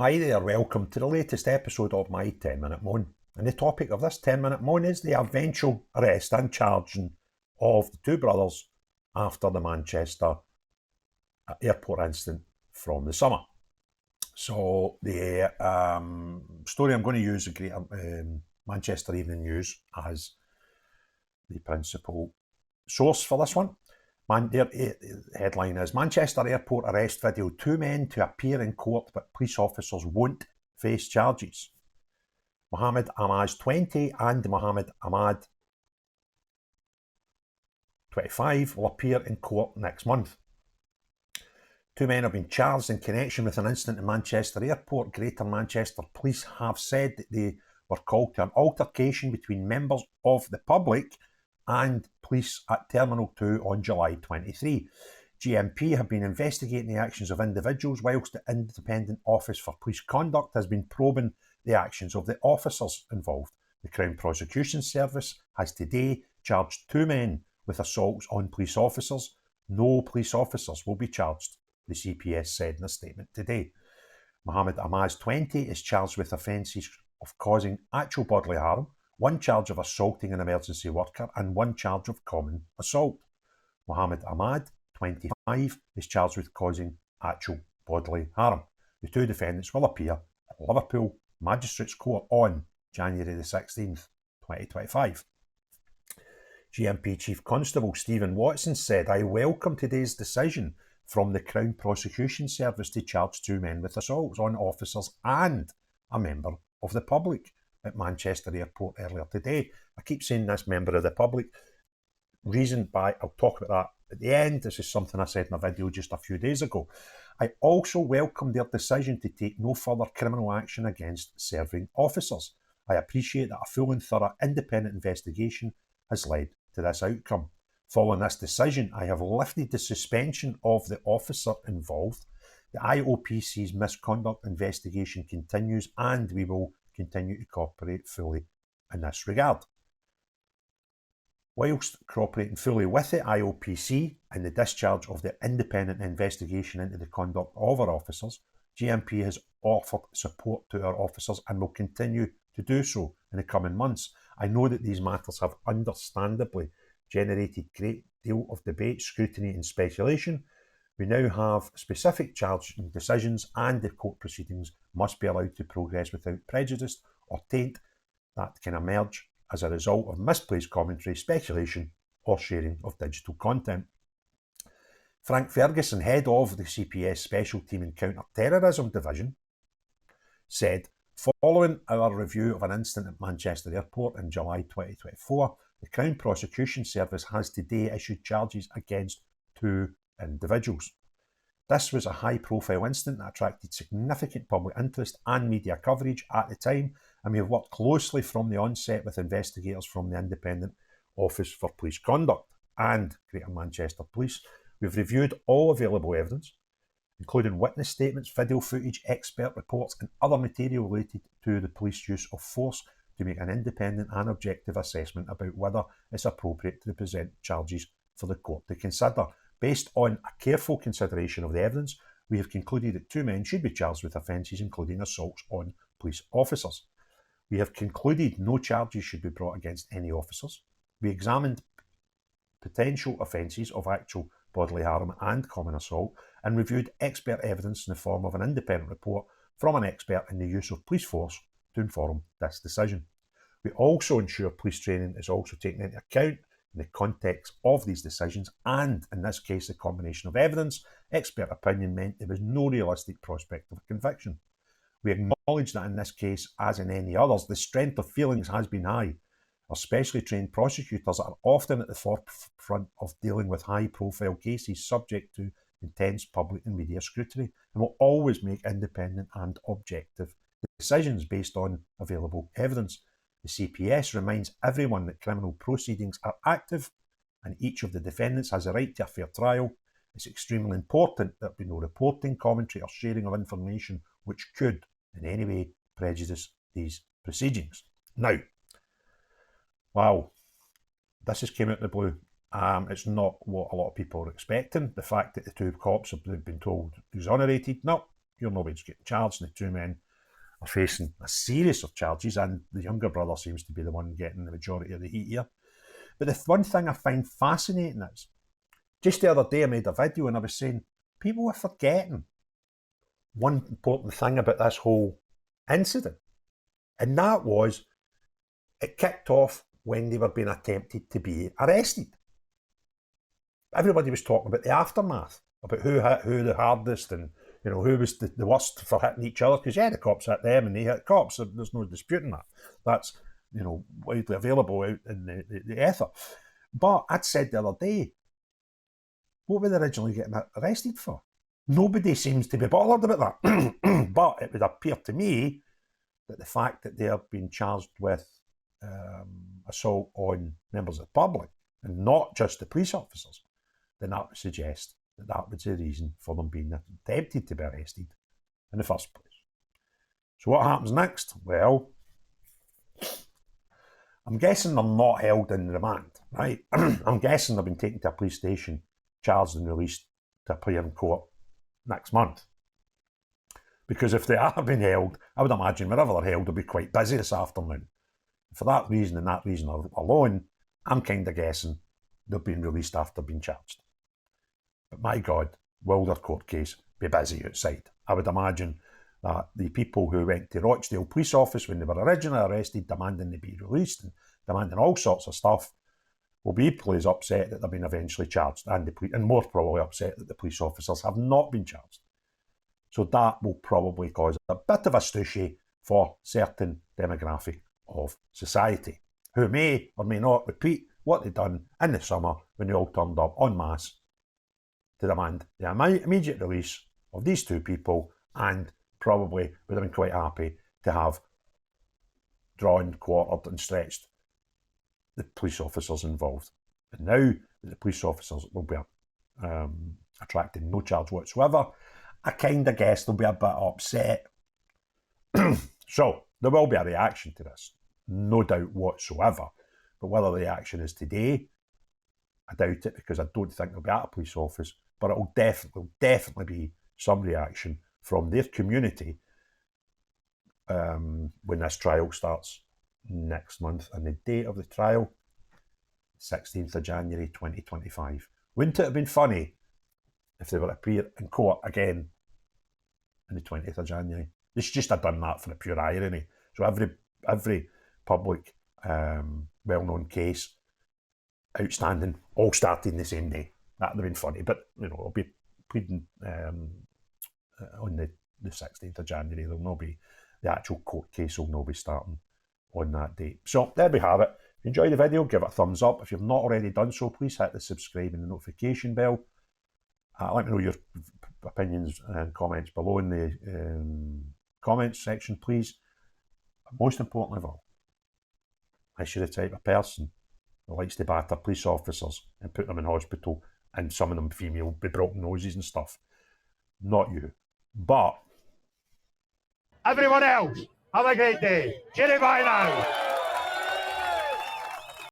Hi there, welcome to the latest episode of my 10-minute moan. And the topic of this 10-minute moan is the eventual arrest and charging of the two brothers after the Manchester airport incident from the summer. So the story I'm going to use the Greater Manchester Evening News as the principal source for this one. Their headline is Manchester Airport arrest video, two men to appear in court but police officers won't face charges. Mohammed Amaaz 20 and Muhammed Amaad 25 will appear in court next month. Two men have been charged in connection with an incident in Manchester Airport. Greater Manchester Police have said that they were called to an altercation between members of the public and police at Terminal 2 on July 23. GMP have been investigating the actions of individuals, whilst the Independent Office for Police Conduct has been probing the actions of the officers involved. The Crown Prosecution Service has today charged two men with assaults on police officers. No police officers will be charged, the CPS said in a statement today. Mohammed Amaaz 20 is charged with offences of causing actual bodily harm, one charge of assaulting an emergency worker and one charge of common assault. Muhammed Amaad 25 is charged with causing actual bodily harm. The two defendants will appear at Liverpool Magistrates Court on January the 16th, 2025. GMP Chief Constable Stephen Watson said, "I welcome today's decision from the Crown Prosecution Service to charge two men with assaults on officers and a member of the public at Manchester Airport earlier today." I keep saying this, member of the public. I'll talk about that at the end. This is something I said in a video just a few days ago. I also welcome their decision to take no further criminal action against serving officers. I appreciate that a full and thorough independent investigation has led to this outcome. Following this decision, I have lifted the suspension of the officer involved. The IOPC's misconduct investigation continues and we will continue to cooperate fully in this regard. Whilst cooperating fully with the IOPC in the discharge of the independent investigation into the conduct of our officers, GMP has offered support to our officers and will continue to do so in the coming months. I know that these matters have understandably generated a great deal of debate, scrutiny and speculation. We now have specific charging decisions and the court proceedings must be allowed to progress without prejudice or taint that can emerge as a result of misplaced commentary, speculation or sharing of digital content. Frank Ferguson, head of the CPS Special Team and Counter-Terrorism Division, said, "Following our review of an incident at Manchester Airport in July 2024, the Crown Prosecution Service has today issued charges against two individuals. This was a high-profile incident that attracted significant public interest and media coverage at the time, and we have worked closely from the onset with investigators from the Independent Office for Police Conduct and Greater Manchester Police. We've reviewed all available evidence, including witness statements, video footage, expert reports and other material related to the police use of force to make an independent and objective assessment about whether it's appropriate to present charges for the court to consider. Based on a careful consideration of the evidence, we have concluded that two men should be charged with offences including assaults on police officers. We have concluded no charges should be brought against any officers. We examined potential offences of actual bodily harm and common assault and reviewed expert evidence in the form of an independent report from an expert in the use of police force to inform this decision. We also ensure police training is also taken into account in the context of these decisions, and in this case the combination of evidence, expert opinion meant there was no realistic prospect of a conviction. We acknowledge that in this case, as in any others, the strength of feelings has been high. Our specially trained prosecutors are often at the forefront of dealing with high-profile cases subject to intense public and media scrutiny, and will always make independent and objective decisions based on available evidence. The CPS reminds everyone that criminal proceedings are active and each of the defendants has a right to a fair trial. It's extremely important that there be no reporting, commentary or sharing of information which could in any way prejudice these proceedings. Now, wow, this has came out of the blue. It's not what a lot of people are expecting. The fact that the two cops have been told exonerated, no, here nobody's getting charged, and the two men are facing a series of charges, and the younger brother seems to be the one getting the majority of the heat here. But the one thing I find fascinating is, just the other day I made a video and I was saying, people are forgetting one important thing about this whole incident. And that was, it kicked off when they were being attempted to be arrested. Everybody was talking about the aftermath, about who the hardest and, you know, who was the worst for hitting each other. Because, yeah, the cops hit them and they hit cops. There's no disputing that. That's, you know, widely available out in the ether. But I'd said the other day, what were they originally getting arrested for? Nobody seems to be bothered about that. But it would appear to me that the fact that they are being charged with assault on members of the public and not just the police officers, then that would suggest that that was the reason for them being attempted to be arrested in the first place. So what happens next? Well, I'm guessing they're not held in remand, right? I'm guessing they've been taken to a police station, charged and released to appear in court next month. Because if they are being held, I would imagine wherever they're held, they'll be quite busy this afternoon. For that reason and that reason alone, I'm kind of guessing they're being released after being charged. But my God, will their court case be busy outside? I would imagine that the people who went to Rochdale Police Office when they were originally arrested, demanding they be released and demanding all sorts of stuff, will be equally as upset that they've been eventually charged, and more probably upset that the police officers have not been charged. So that will probably cause a bit of a stooshy for certain demographic of society, who may or may not repeat what they've done in the summer when they all turned up en masse to demand the immediate release of these two people, and probably would have been quite happy to have drawn, quartered and stretched the police officers involved. And now that the police officers will be attracting no charge whatsoever, I kind of guess they'll be a bit upset. So there will be a reaction to this, no doubt whatsoever. But whether the reaction is today, I doubt it, because I don't think they'll be at a police office. But it will definitely be some reaction from their community when this trial starts next month. And the date of the trial, 16th of January 2025. Wouldn't it have been funny if they were to appear in court again on the 20th of January? They should just have done that for the pure irony. So every public well-known case outstanding all started the same day. That would have been funny, but you know, it'll be pleading on the 16th of January. There'll not be the actual court case will not be starting on that date. So there we have it. If you enjoyed the video, give it a thumbs up. If you've not already done so, please hit the subscribe and the notification bell. Let me know your opinions and comments below in the comments section, please. Most importantly of all, is you the type of person who likes to batter police officers and put them in hospital, and some of them female with broken noses and stuff? Not you. But everyone else, have a great day. Cheerio, bye now.